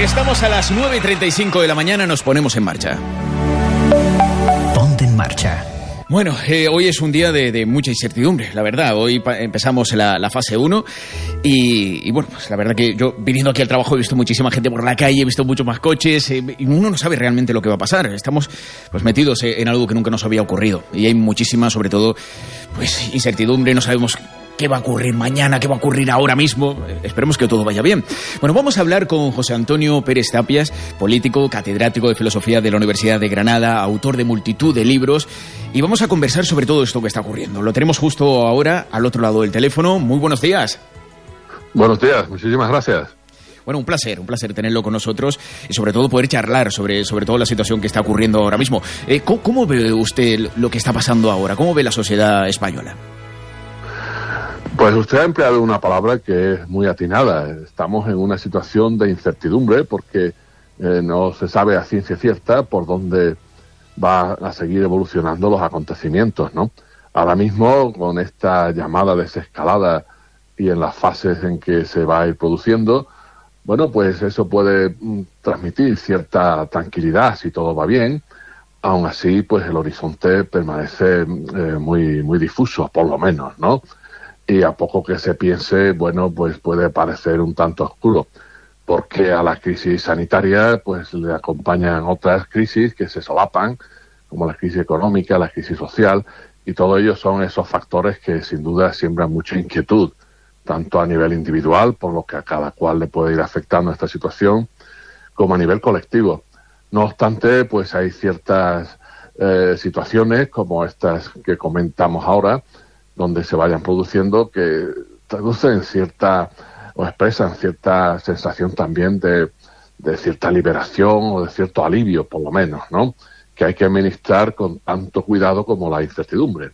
Estamos a las 9:35 de la mañana, nos ponemos en marcha. Ponte en marcha. Bueno, hoy es un día de mucha incertidumbre, la verdad. Hoy empezamos la fase 1 y bueno, pues la verdad que yo viniendo aquí al trabajo he visto muchísima gente por la calle, he visto muchos más coches y uno no sabe realmente lo que va a pasar. Estamos pues metidos en algo que nunca nos había ocurrido y hay muchísima, sobre todo, pues incertidumbre, no sabemos qué va a ocurrir mañana, qué va a ocurrir ahora mismo. Esperemos que todo vaya bien. Bueno, vamos a hablar con José Antonio Pérez Tapias, político, catedrático de Filosofía de la Universidad de Granada, autor de multitud de libros, y vamos a conversar sobre todo esto que está ocurriendo. Lo tenemos justo ahora al otro lado del teléfono. Muy buenos días. Buenos días, muchísimas gracias. Bueno, un placer tenerlo con nosotros y sobre todo poder charlar sobre todo la situación que está ocurriendo ahora mismo. ¿Cómo ve usted lo que está pasando ahora? ¿Cómo ve la sociedad española? Pues usted ha empleado una palabra que es muy atinada. Estamos en una situación de incertidumbre porque no se sabe a ciencia cierta por dónde va a seguir evolucionando los acontecimientos, ¿no? Ahora mismo, con esta llamada desescalada y en las fases en que se va a ir produciendo, bueno, pues eso puede transmitir cierta tranquilidad si todo va bien. Aún así, pues el horizonte permanece muy difuso, por lo menos, ¿no? Y a poco que se piense, bueno, pues puede parecer un tanto oscuro, porque a la crisis sanitaria pues le acompañan otras crisis que se solapan, como la crisis económica, la crisis social, y todo ello son esos factores que sin duda siembran mucha inquietud, tanto a nivel individual, por lo que a cada cual le puede ir afectando esta situación, como a nivel colectivo. No obstante, pues hay ciertas situaciones, como estas que comentamos ahora, donde se vayan produciendo, que traducen cierta, o expresan cierta sensación también de cierta liberación o de cierto alivio, por lo menos, ¿no? Que hay que administrar con tanto cuidado como la incertidumbre.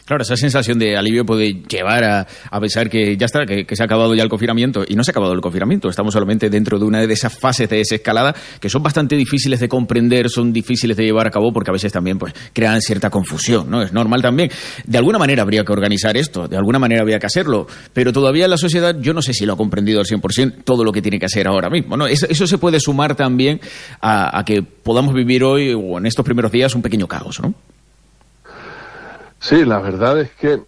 Claro, esa sensación de alivio puede llevar a pensar que ya está, que se ha acabado ya el confinamiento. Y no se ha acabado el confinamiento, estamos solamente dentro de una de esas fases de desescalada que son bastante difíciles de comprender, son difíciles de llevar a cabo porque a veces también pues crean cierta confusión, ¿no? Es normal también. De alguna manera habría que organizar esto, de alguna manera habría que hacerlo, pero todavía la sociedad, yo no sé si lo ha comprendido al 100% todo lo que tiene que hacer ahora mismo, ¿no? Eso se puede sumar también a que podamos vivir hoy o en estos primeros días un pequeño caos, ¿no? Sí, la verdad es que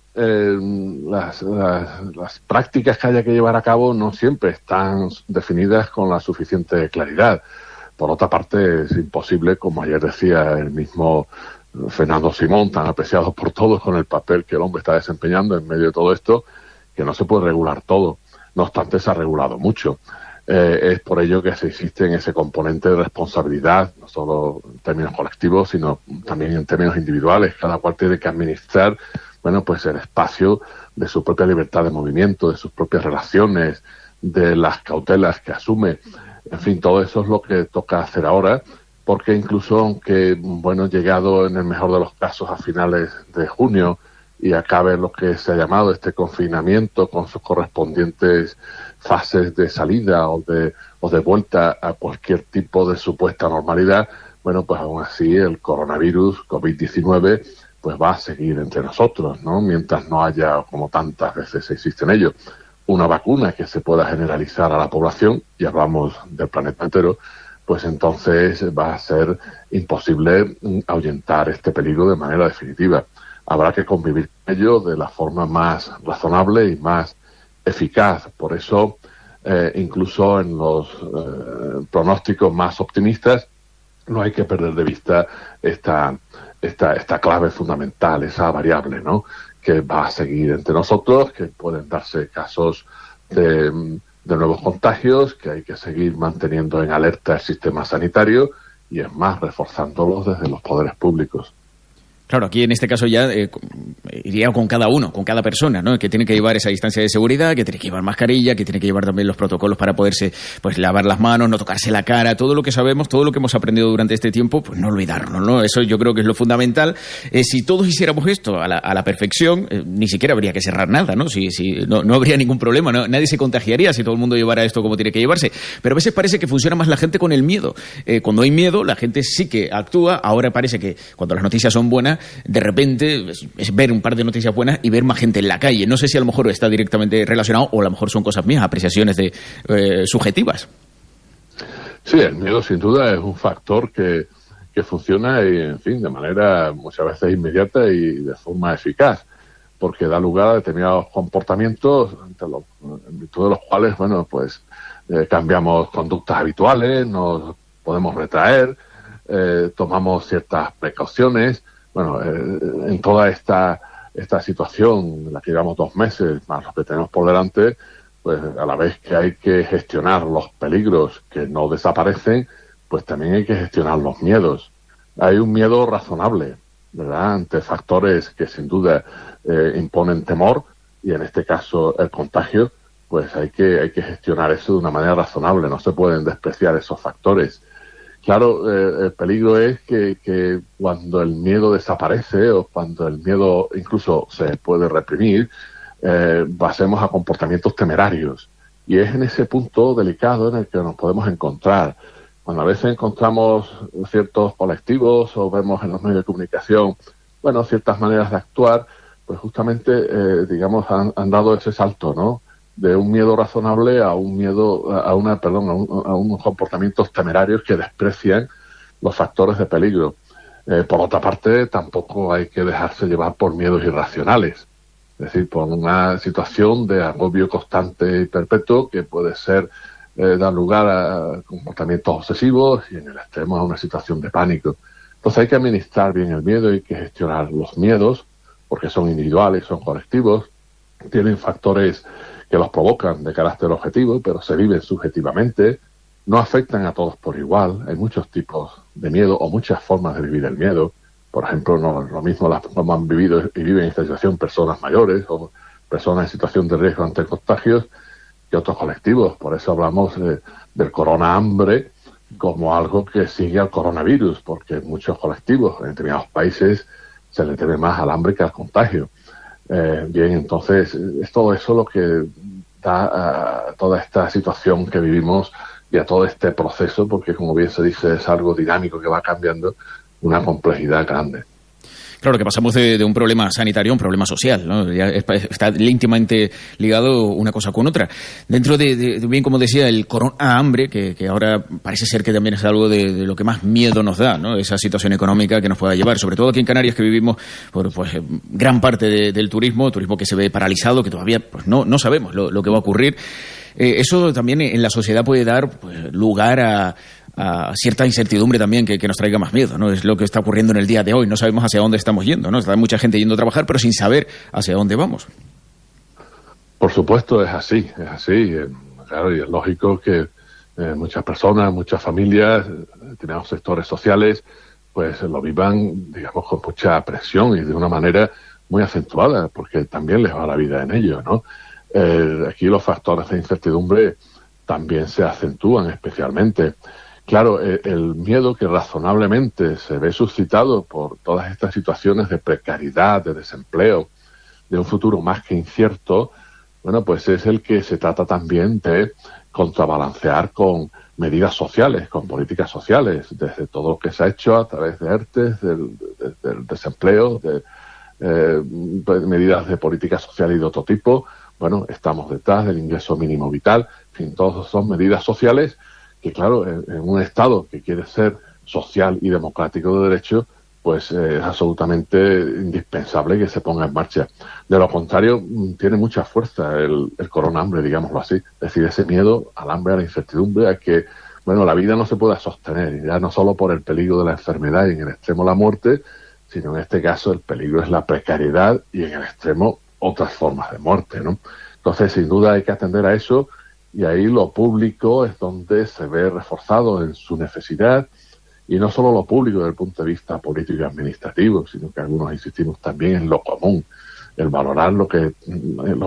las prácticas que haya que llevar a cabo no siempre están definidas con la suficiente claridad. Por otra parte, es imposible, como ayer decía el mismo Fernando Simón, tan apreciado por todos con el papel que el hombre está desempeñando en medio de todo esto, que no se puede regular todo. No obstante, se ha regulado mucho. Es por ello que se existe en ese componente de responsabilidad, no solo en términos colectivos, sino también en términos individuales. Cada cual tiene que administrar, bueno, pues el espacio de su propia libertad de movimiento, de sus propias relaciones, de las cautelas que asume. En fin, todo eso es lo que toca hacer ahora, porque incluso aunque, bueno, llegado en el mejor de los casos a finales de junio y acabe lo que se ha llamado este confinamiento con sus correspondientes fases de salida o de vuelta a cualquier tipo de supuesta normalidad, bueno, pues aún así el coronavirus, COVID-19, pues va a seguir entre nosotros, ¿no? Mientras no haya, como tantas veces existe en ello, una vacuna que se pueda generalizar a la población, y hablamos del planeta entero, pues entonces va a ser imposible ahuyentar este peligro de manera definitiva. Habrá que convivir con ello de la forma más razonable y más eficaz. Por eso, incluso en los pronósticos más optimistas, no hay que perder de vista esta clave fundamental, esa variable, ¿no?, que va a seguir entre nosotros, que pueden darse casos de nuevos contagios, que hay que seguir manteniendo en alerta el sistema sanitario y, es más, reforzándolos desde los poderes públicos. Claro, aquí en este caso ya iría con cada uno, con cada persona, ¿no? Que tiene que llevar esa distancia de seguridad, que tiene que llevar mascarilla, que tiene que llevar también los protocolos para poderse pues lavar las manos, no tocarse la cara, todo lo que sabemos, todo lo que hemos aprendido durante este tiempo, pues no olvidarlo, ¿no? Eso yo creo que es lo fundamental. Si todos hiciéramos esto a la perfección, ni siquiera habría que cerrar nada, ¿no? No habría ningún problema, ¿no? Nadie se contagiaría si todo el mundo llevara esto como tiene que llevarse. Pero a veces parece que funciona más la gente con el miedo. Cuando hay miedo, la gente sí que actúa. Ahora parece que cuando las noticias son buenas, de repente es ver un par de noticias buenas y ver más gente en la calle. No sé si a lo mejor está directamente relacionado o a lo mejor son cosas mías, apreciaciones subjetivas. Sí, el miedo sin duda es un factor que funciona y, en fin, de manera muchas veces inmediata y de forma eficaz, porque da lugar a determinados comportamientos en virtud de los cuales, bueno, pues cambiamos conductas habituales, nos podemos retraer, tomamos ciertas precauciones. Bueno, en toda esta situación en la que llevamos 2 meses, más los que tenemos por delante, pues a la vez que hay que gestionar los peligros que no desaparecen, pues también hay que gestionar los miedos. Hay un miedo razonable, ¿verdad?, ante factores que sin duda imponen temor, y en este caso el contagio, pues hay que gestionar eso de una manera razonable. No se pueden despreciar esos factores. Claro, el peligro es que cuando el miedo desaparece o cuando el miedo incluso se puede reprimir, pasemos a comportamientos temerarios. Y es en ese punto delicado en el que nos podemos encontrar. Cuando a veces encontramos ciertos colectivos o vemos en los medios de comunicación, bueno, ciertas maneras de actuar, pues justamente, digamos, han dado ese salto, ¿no?, de un miedo razonable a un miedo, a unos comportamientos temerarios que desprecian los factores de peligro. Por otra parte, tampoco hay que dejarse llevar por miedos irracionales. Es decir, por una situación de agobio constante y perpetuo que puede ser dar lugar a comportamientos obsesivos y en el extremo a una situación de pánico. Entonces hay que administrar bien el miedo, hay que gestionar los miedos, porque son individuales, son colectivos, tienen factores que los provocan de carácter objetivo, pero se viven subjetivamente, no afectan a todos por igual. Hay muchos tipos de miedo o muchas formas de vivir el miedo. Por ejemplo, no lo mismo como han vivido y viven en esta situación personas mayores o personas en situación de riesgo ante contagios que otros colectivos. Por eso hablamos del corona hambre como algo que sigue al coronavirus, porque en muchos colectivos, en determinados países, se le teme más al hambre que al contagio. Bien, entonces es todo eso lo que da a toda esta situación que vivimos y a todo este proceso, porque como bien se dice, es algo dinámico que va cambiando, una complejidad grande. Claro, que pasamos de un problema sanitario a un problema social, ¿no? Ya está íntimamente ligado una cosa con otra. Dentro de bien como decía, el corona hambre, que ahora parece ser que también es algo de lo que más miedo nos da, ¿no? Esa situación económica que nos pueda llevar, sobre todo aquí en Canarias, que vivimos por gran parte del turismo que se ve paralizado, que todavía pues no sabemos lo que va a ocurrir. Eso también en la sociedad puede dar lugar a cierta incertidumbre también que nos traiga más miedo, ¿no? Es lo que está ocurriendo en el día de hoy. No sabemos hacia dónde estamos yendo, ¿no? Está mucha gente yendo a trabajar, pero sin saber hacia dónde vamos. Por supuesto, es así. Claro, y es lógico que muchas personas, muchas familias, determinados sectores sociales, pues lo vivan, digamos, con mucha presión y de una manera muy acentuada, porque también les va la vida en ello, ¿no? Aquí los factores de incertidumbre también se acentúan especialmente. Claro, el miedo que razonablemente se ve suscitado por todas estas situaciones de precariedad, de desempleo, de un futuro más que incierto, bueno, pues es el que se trata también de contrabalancear con medidas sociales, con políticas sociales, desde todo lo que se ha hecho a través de ERTE, del desempleo, de medidas de política social y de otro tipo. Bueno, estamos detrás del ingreso mínimo vital. En fin, todas son medidas sociales que, claro, en un Estado que quiere ser social y democrático de derecho, pues es absolutamente indispensable que se ponga en marcha. De lo contrario, tiene mucha fuerza el corona hambre, digámoslo así. Es decir, ese miedo al hambre, a la incertidumbre, a que, bueno, la vida no se pueda sostener, ya no solo por el peligro de la enfermedad y en el extremo la muerte, sino en este caso el peligro es la precariedad y en el extremo otras formas de muerte, ¿no? Entonces, sin duda hay que atender a eso, y ahí lo público es donde se ve reforzado en su necesidad, y no solo lo público desde el punto de vista político y administrativo, sino que algunos insistimos también en lo común, el valorar lo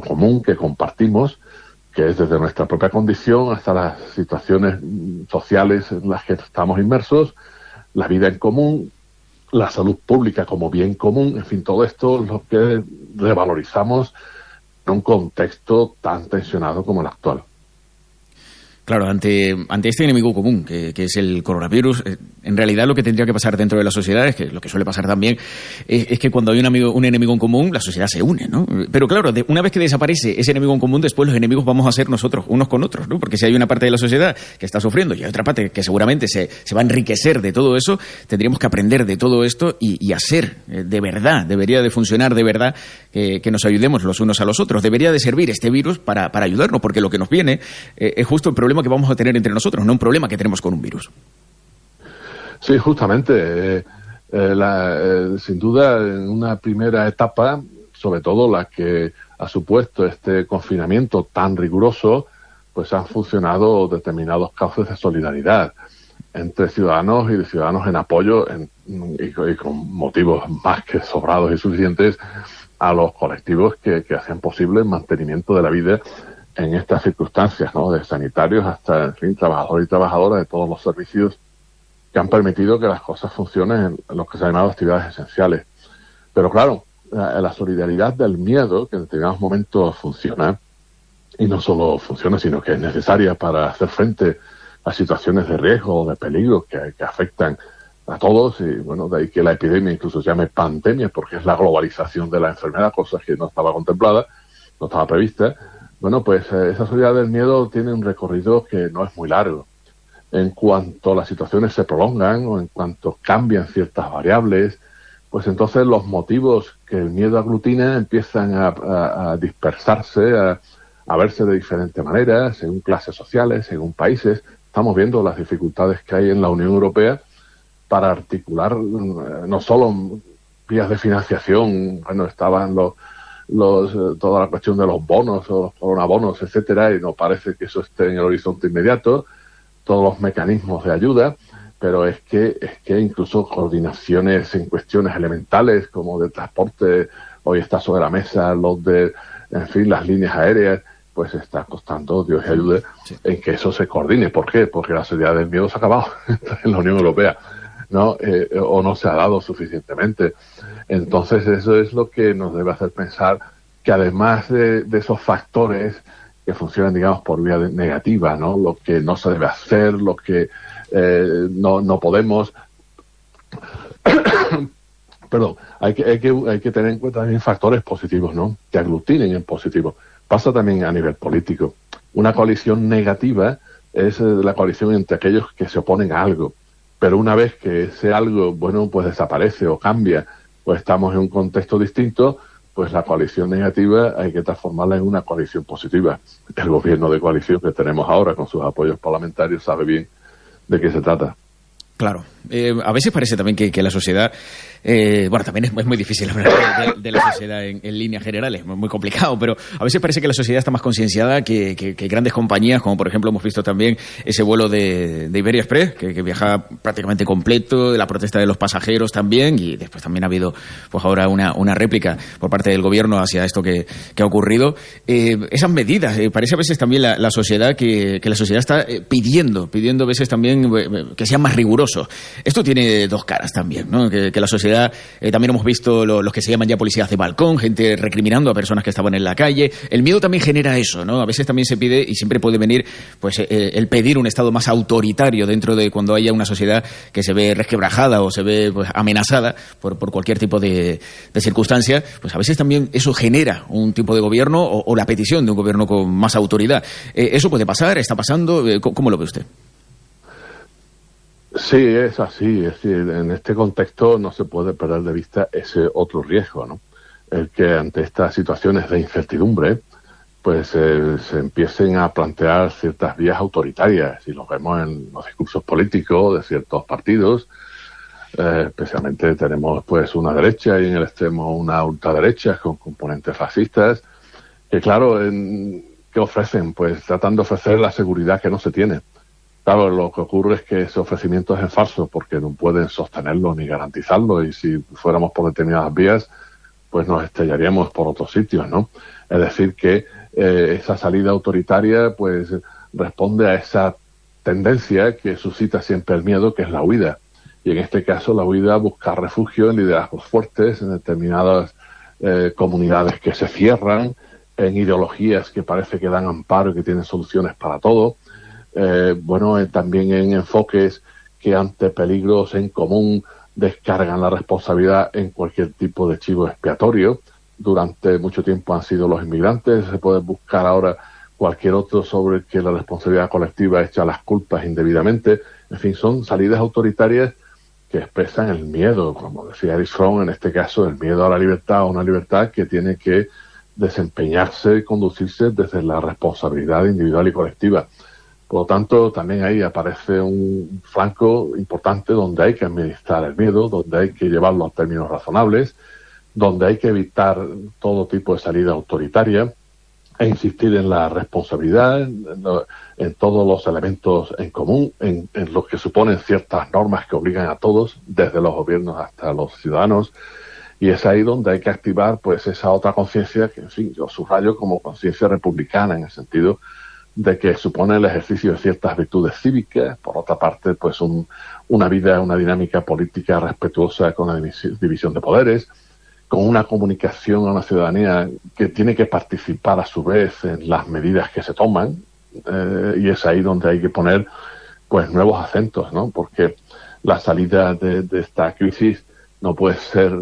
común que compartimos, que es desde nuestra propia condición hasta las situaciones sociales en las que estamos inmersos, la vida en común, la salud pública como bien común, en fin, todo esto es lo que revalorizamos en un contexto tan tensionado como el actual. Claro, ante este enemigo común, que es el coronavirus, en realidad lo que tendría que pasar dentro de la sociedad es que lo que suele pasar también es que cuando hay un enemigo en común, la sociedad se une, ¿no? Pero claro, una vez que desaparece ese enemigo en común, después los enemigos vamos a ser nosotros, unos con otros, ¿no? Porque si hay una parte de la sociedad que está sufriendo y hay otra parte que seguramente se va a enriquecer de todo eso, tendríamos que aprender de todo esto y hacer de verdad, debería de funcionar de verdad que nos ayudemos los unos a los otros. Debería de servir este virus para ayudarnos, porque lo que nos viene es justo el problema que vamos a tener entre nosotros, no un problema que tenemos con un virus. Sí, justamente. Sin duda, en una primera etapa, sobre todo la que ha supuesto este confinamiento tan riguroso, pues han funcionado determinados cauces de solidaridad entre ciudadanos y de ciudadanos en apoyo y con motivos más que sobrados y suficientes a los colectivos que hacían posible el mantenimiento de la vida en estas circunstancias, ¿no? De sanitarios hasta, en fin, trabajadores y trabajadoras de todos los servicios que han permitido que las cosas funcionen en lo que se han llamado actividades esenciales. Pero claro, la solidaridad del miedo, que en determinados momentos funciona, y no solo funciona, sino que es necesaria para hacer frente a situaciones de riesgo o de peligro que afectan a todos, y bueno, de ahí que la epidemia incluso se llame pandemia, porque es la globalización de la enfermedad, cosa que no estaba contemplada, no estaba prevista. Bueno, pues esa solidaridad del miedo tiene un recorrido que no es muy largo. En cuanto las situaciones se prolongan o en cuanto cambian ciertas variables, pues entonces los motivos que el miedo aglutina empiezan a dispersarse, a verse de diferente manera, según clases sociales, según países. Estamos viendo las dificultades que hay en la Unión Europea para articular no solo vías de financiación, bueno, estaban toda la cuestión de los bonos o los coronabonos, etcétera, y no parece que eso esté en el horizonte inmediato, todos los mecanismos de ayuda, pero es que incluso coordinaciones en cuestiones elementales como de transporte, hoy está sobre la mesa en fin, las líneas aéreas, pues está costando, Dios y ayude, en que eso se coordine. ¿Por qué? Porque la solidaridad del miedo se ha acabado en la Unión Europea, ¿no? O no se ha dado suficientemente. Entonces eso es lo que nos debe hacer pensar que además de esos factores que funcionan, digamos, por vía negativa, ¿no? Lo que no se debe hacer, lo que no podemos. Perdón, hay que tener en cuenta también factores positivos, ¿no? Que aglutinen en positivo. Pasa también a nivel político. Una coalición negativa es la coalición entre aquellos que se oponen a algo. Pero una vez que ese algo, bueno, pues desaparece o cambia, pues estamos en un contexto distinto, pues la coalición negativa hay que transformarla en una coalición positiva. El gobierno de coalición que tenemos ahora con sus apoyos parlamentarios sabe bien de qué se trata. Claro. A veces parece también que la sociedad... bueno, también es muy difícil hablar de la sociedad en líneas generales, muy complicado, pero a veces parece que la sociedad está más concienciada que grandes compañías, como por ejemplo hemos visto también ese vuelo de Iberia Express, que viaja prácticamente completo, de la protesta de los pasajeros también, y después también ha habido pues ahora una réplica por parte del gobierno hacia esto que ha ocurrido. Esas medidas, parece a veces también la sociedad que la sociedad está pidiendo a veces también que sean más rigurosos. Esto tiene dos caras también, ¿no? Que la sociedad, también hemos visto los que se llaman ya policías de balcón, gente recriminando a personas que estaban en la calle. El miedo también genera eso, ¿no? A veces también se pide, y siempre puede venir, pues el pedir un Estado más autoritario dentro de cuando haya una sociedad que se ve resquebrajada o se ve pues amenazada por cualquier tipo de circunstancia. Pues a veces también eso genera un tipo de gobierno o la petición de un gobierno con más autoridad. ¿Eso puede pasar? ¿Está pasando? ¿Cómo lo ve usted? Sí, es así. Es decir, en este contexto no se puede perder de vista ese otro riesgo, ¿no? El que ante estas situaciones de incertidumbre, pues se empiecen a plantear ciertas vías autoritarias, y lo vemos en los discursos políticos de ciertos partidos. Especialmente tenemos pues una derecha y en el extremo una ultraderecha con componentes fascistas, que claro, ¿qué ofrecen? Pues tratan de ofrecer la seguridad que no se tiene. Claro, lo que ocurre es que ese ofrecimiento es en falso, porque no pueden sostenerlo ni garantizarlo, y si fuéramos por determinadas vías, pues nos estrellaríamos por otros sitios, ¿no? Es decir, que esa salida autoritaria pues responde a esa tendencia que suscita siempre el miedo, que es la huida. Y en este caso la huida a buscar refugio en liderazgos fuertes, en determinadas comunidades que se cierran, en ideologías que parece que dan amparo y que tienen soluciones para todo. también en enfoques que ante peligros en común descargan la responsabilidad en cualquier tipo de chivo expiatorio. Durante mucho tiempo han sido los inmigrantes, se puede buscar ahora cualquier otro sobre que la responsabilidad colectiva echa las culpas indebidamente. En fin, son salidas autoritarias que expresan el miedo, como decía Erich Fromm, en este caso el miedo a la libertad, una libertad que tiene que desempeñarse y conducirse desde la responsabilidad individual y colectiva. Por lo tanto, también ahí aparece un flanco importante donde hay que administrar el miedo, donde hay que llevarlo a términos razonables, donde hay que evitar todo tipo de salida autoritaria e insistir en la responsabilidad, en todos los elementos en común, en lo que suponen ciertas normas que obligan a todos, desde los gobiernos hasta los ciudadanos. Y es ahí donde hay que activar pues esa otra conciencia que, en fin, yo subrayo como conciencia republicana, en el sentido de que supone el ejercicio de ciertas virtudes cívicas, por otra parte, pues una dinámica política respetuosa con la división de poderes, con una comunicación a una ciudadanía que tiene que participar a su vez en las medidas que se toman, y es ahí donde hay que poner pues nuevos acentos, ¿no? Porque la salida de esta crisis no puede ser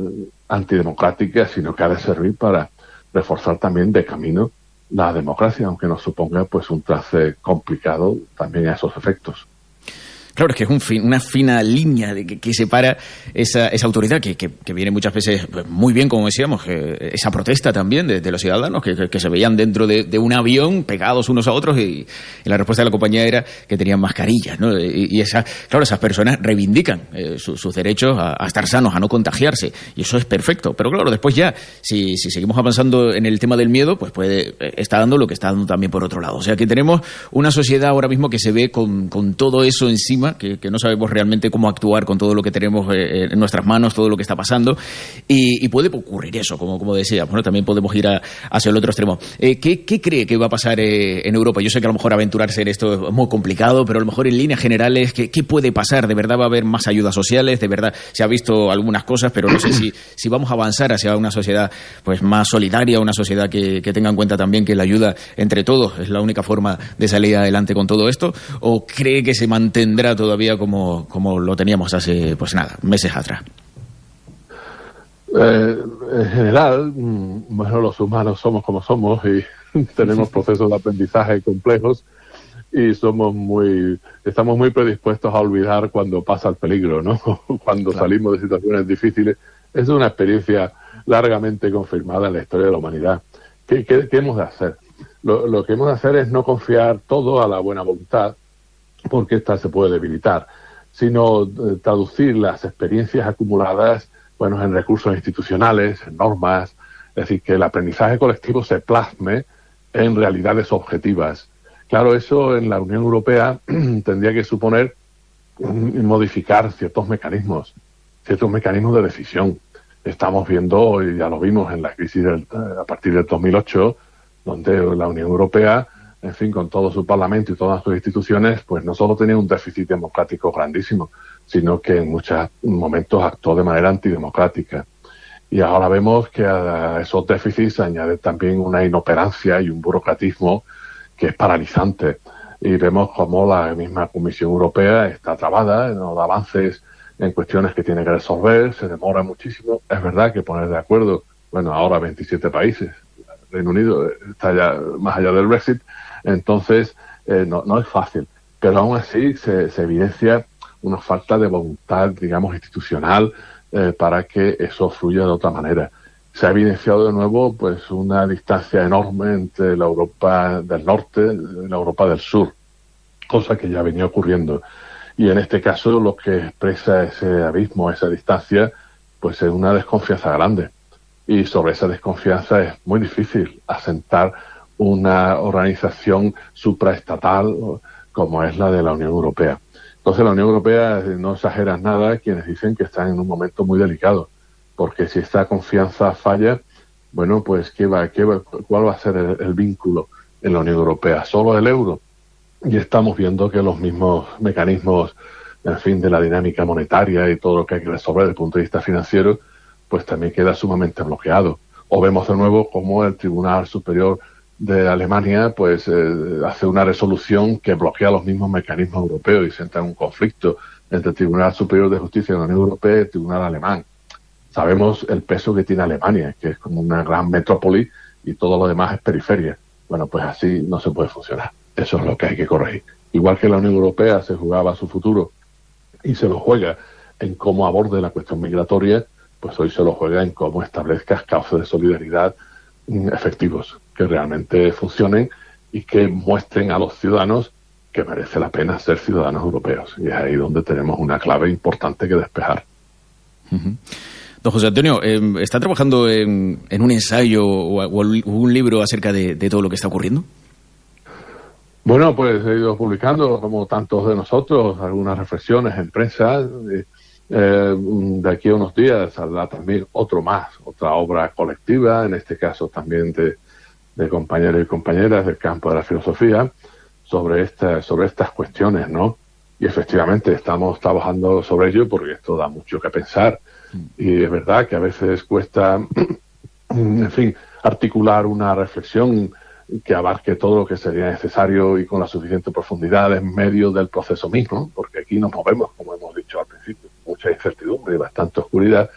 antidemocrática, sino que ha de servir para reforzar también de camino la democracia, aunque nos suponga pues un trance complicado también a esos efectos. Claro, es que es una fina línea que separa esa autoridad que viene muchas veces muy bien, como decíamos, esa protesta también de los ciudadanos que se veían dentro de un avión pegados unos a otros y la respuesta de la compañía era que tenían mascarillas, ¿no? Y esas personas reivindican sus derechos a estar sanos, a no contagiarse, y eso es perfecto. Pero claro, después ya, si seguimos avanzando en el tema del miedo, pues está dando lo que está dando también por otro lado. O sea que tenemos una sociedad ahora mismo que se ve con todo eso encima, que no sabemos realmente cómo actuar con todo lo que tenemos en nuestras manos, todo lo que está pasando, y puede ocurrir eso, como decía. Bueno, también podemos ir hacia el otro extremo. ¿Qué cree que va a pasar en Europa? Yo sé que a lo mejor aventurarse en esto es muy complicado, pero a lo mejor en líneas generales, ¿qué puede pasar? ¿De verdad va a haber más ayudas sociales? ¿De verdad se ha visto algunas cosas, pero no sé si vamos a avanzar hacia una sociedad pues más solidaria, una sociedad que tenga en cuenta también que la ayuda entre todos es la única forma de salir adelante con todo esto? ¿O cree que se mantendrá todavía como lo teníamos hace, meses atrás? En general, los humanos somos como somos y tenemos procesos de aprendizaje complejos y estamos muy predispuestos a olvidar cuando pasa el peligro, ¿no? Cuando salimos de situaciones difíciles. Es una experiencia largamente confirmada en la historia de la humanidad. ¿Qué hemos de hacer? Lo que hemos de hacer es no confiar todo a la buena voluntad, porque esta se puede debilitar, sino traducir las experiencias acumuladas en recursos institucionales, en normas, es decir, que el aprendizaje colectivo se plasme en realidades objetivas. Claro, eso en la Unión Europea tendría que suponer modificar ciertos mecanismos de decisión. Estamos viendo, y ya lo vimos en la crisis a partir del 2008, donde la Unión Europea, en fin, con todo su Parlamento y todas sus instituciones, pues no solo tenía un déficit democrático grandísimo, sino que en muchos momentos actuó de manera antidemocrática. Y ahora vemos que a esos déficits se añade también una inoperancia y un burocratismo que es paralizante. Y vemos cómo la misma Comisión Europea está trabada, no da avances en cuestiones que tiene que resolver, se demora muchísimo. Es verdad que poner de acuerdo, ahora 27 países, el Reino Unido está ya más allá del Brexit, entonces no es fácil. Pero aún así se evidencia una falta de voluntad, institucional, para que eso fluya de otra manera. Se ha evidenciado de nuevo pues una distancia enorme entre la Europa del norte y la Europa del sur, cosa que ya venía ocurriendo. Y en este caso lo que expresa ese abismo, esa distancia, pues es una desconfianza grande. Y sobre esa desconfianza es muy difícil asentar una organización supraestatal como es la de la Unión Europea. Entonces la Unión Europea, no exageran nada quienes dicen que está en un momento muy delicado, porque si esta confianza falla, pues ¿cuál va a ser el vínculo en la Unión Europea? ¿Solo el euro? Y estamos viendo que los mismos mecanismos, en fin, de la dinámica monetaria y todo lo que hay que resolver desde el punto de vista financiero, pues también queda sumamente bloqueado. O vemos de nuevo cómo el Tribunal Superior de Alemania, pues hace una resolución que bloquea los mismos mecanismos europeos y se entra en un conflicto entre el Tribunal Superior de Justicia de la Unión Europea y el Tribunal Alemán. Sabemos el peso que tiene Alemania, que es como una gran metrópoli y todo lo demás es periferia. Bueno, pues así no se puede funcionar. Eso es lo que hay que corregir. Igual que la Unión Europea se jugaba su futuro y se lo juega en cómo aborde la cuestión migratoria, pues hoy se lo juega en cómo establezca cauces de solidaridad efectivos, que realmente funcionen y que muestren a los ciudadanos que merece la pena ser ciudadanos europeos. Y es ahí donde tenemos una clave importante que despejar. Uh-huh. Don José Antonio, ¿está trabajando en un ensayo o un libro acerca de todo lo que está ocurriendo? Bueno, pues he ido publicando, como tantos de nosotros, algunas reflexiones en prensa. De aquí a unos días saldrá también otra obra colectiva, en este caso también de compañeros y compañeras del campo de la filosofía, sobre estas cuestiones, ¿no? Y efectivamente estamos trabajando sobre ello porque esto da mucho que pensar. Y es verdad que a veces cuesta, en fin, articular una reflexión que abarque todo lo que sería necesario y con la suficiente profundidad en medio del proceso mismo, porque aquí nos movemos, como hemos dicho al principio, mucha incertidumbre y bastante oscuridad,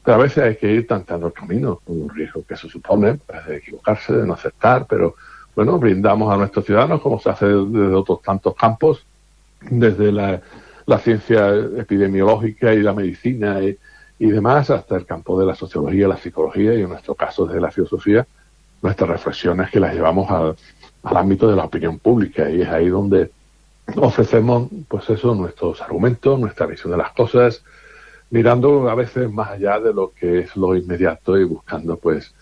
pero a veces hay que ir tanteando el camino, con un riesgo que eso supone, de equivocarse, de no aceptar, pero bueno, brindamos a nuestros ciudadanos, como se hace desde otros tantos campos, desde la ciencia epidemiológica y la medicina y demás, hasta el campo de la sociología, la psicología y en nuestro caso desde la filosofía, nuestras reflexiones que las llevamos al ámbito de la opinión pública, y es ahí donde ofrecemos, pues eso, nuestros argumentos, nuestra visión de las cosas, mirando a veces más allá de lo que es lo inmediato y buscando pues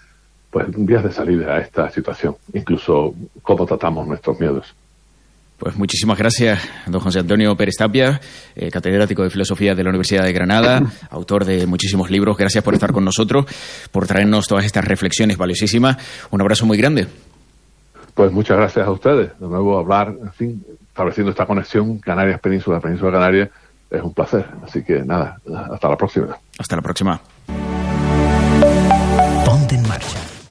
vías de salida a esta situación, incluso cómo tratamos nuestros miedos. Pues muchísimas gracias, don José Antonio Pérez Tapia, catedrático de Filosofía de la Universidad de Granada, autor de muchísimos libros. Gracias por estar con nosotros, por traernos todas estas reflexiones valiosísimas. Un abrazo muy grande. Pues muchas gracias a ustedes. De nuevo hablar, en fin, estableciendo esta conexión Canarias-Península, Península-Canarias, es un placer. Así que nada, hasta la próxima. Hasta la próxima.